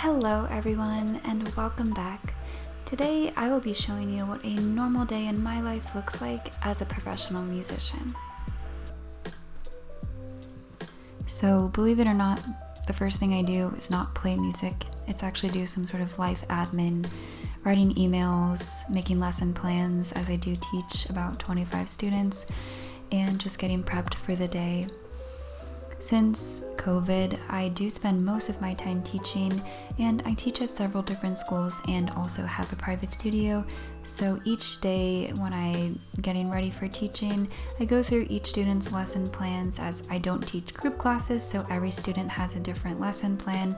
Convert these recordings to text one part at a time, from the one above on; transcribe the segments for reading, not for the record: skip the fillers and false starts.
Hello everyone and welcome back. Today I will be showing you what a normal day in my life looks like as a professional musician. So believe it or not, the first thing I do is not play music. It's actually do some sort of life admin, writing emails, making lesson plans as I do teach about 25 students, and just getting prepped for the day. Since COVID, I do spend most of my time teaching, and I teach at several different schools and also have a private studio. So each day when I'm getting ready for teaching, I go through each student's lesson plans, as I don't teach group classes, so every student has a different lesson plan,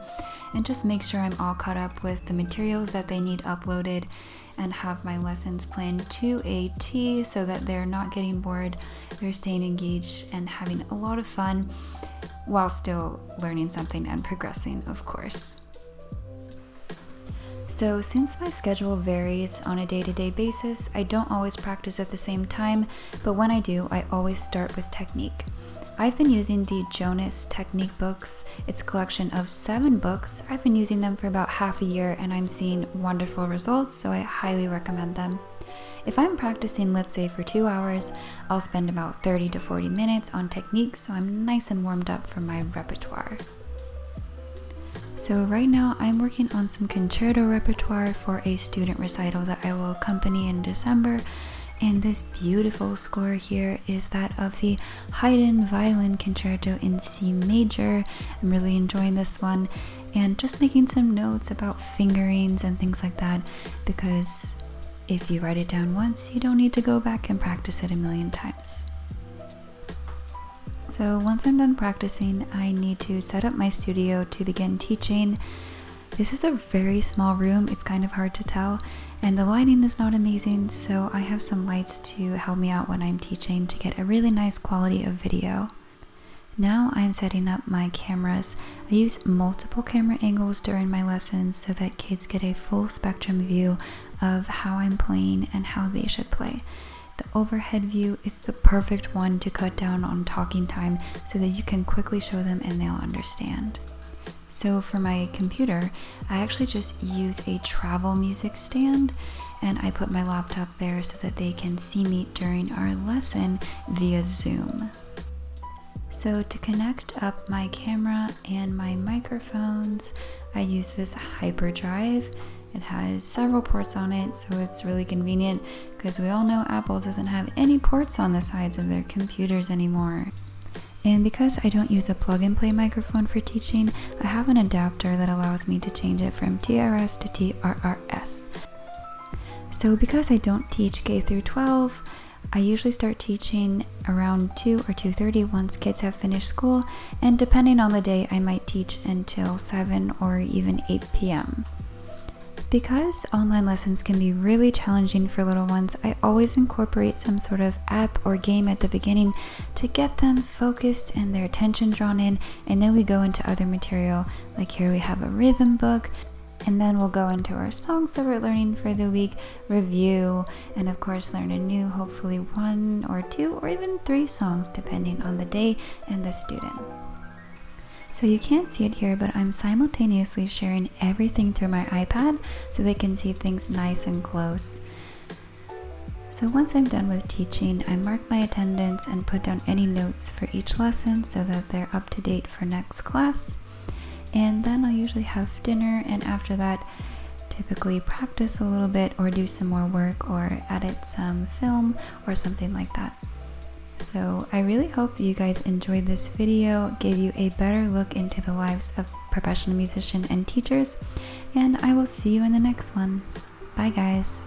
and just make sure I'm all caught up with the materials that they need uploaded and have my lessons planned to a T so that they're not getting bored, they're staying engaged and having a lot of fun while still learning something and progressing, of course. So since my schedule varies on a day-to-day basis, I don't always practice at the same time, but when I do, I always start with technique. I've been using the Jonas Technique books. It's a collection of 7 books. I've been using them for about half a year and I'm seeing wonderful results, so I highly recommend them. If I'm practicing, let's say for 2 hours, I'll spend about 30 to 40 minutes on technique, so I'm nice and warmed up for my repertoire. So right now I'm working on some concerto repertoire for a student recital that I will accompany in December. And this beautiful score here is that of the Haydn Violin Concerto in C major. I'm really enjoying this one and just making some notes about fingerings and things like that, because if you write it down once, you don't need to go back and practice it a million times. So once I'm done practicing, I need to set up my studio to begin teaching. This is a very small room, it's kind of hard to tell, and the lighting is not amazing, so I have some lights to help me out when I'm teaching to get a really nice quality of video. Now I'm setting up my cameras. I use multiple camera angles during my lessons so that kids get a full spectrum view of how I'm playing and how they should play. The overhead view is the perfect one to cut down on talking time so that you can quickly show them and they'll understand. So for my computer, I actually just use a travel music stand, and I put my laptop there so that they can see me during our lesson via Zoom. So to connect up my camera and my microphones, I use this hyperdrive. It has several ports on it, so it's really convenient because we all know Apple doesn't have any ports on the sides of their computers anymore. And because I don't use a plug-and-play microphone for teaching, I have an adapter that allows me to change it from TRS to TRRS. So because I don't teach K through 12, I usually start teaching around 2 or 2:30 once kids have finished school, and depending on the day, I might teach until 7 or even 8 p.m. Because online lessons can be really challenging for little ones, I always incorporate some sort of app or game at the beginning to get them focused and their attention drawn in, and then we go into other material. Like here we have a rhythm book, and then we'll go into our songs that we're learning for the week, review, and of course learn a new, hopefully 1 or 2 or even 3 songs depending on the day and the student. So you can't see it here, but I'm simultaneously sharing everything through my iPad so they can see things nice and close. So once I'm done with teaching, I mark my attendance and put down any notes for each lesson so that they're up to date for next class. And then I'll usually have dinner, and after that, typically practice a little bit or do some more work or edit some film or something like that. So I really hope that you guys enjoyed this video, gave you a better look into the lives of professional musicians and teachers, and I will see you in the next one. Bye guys.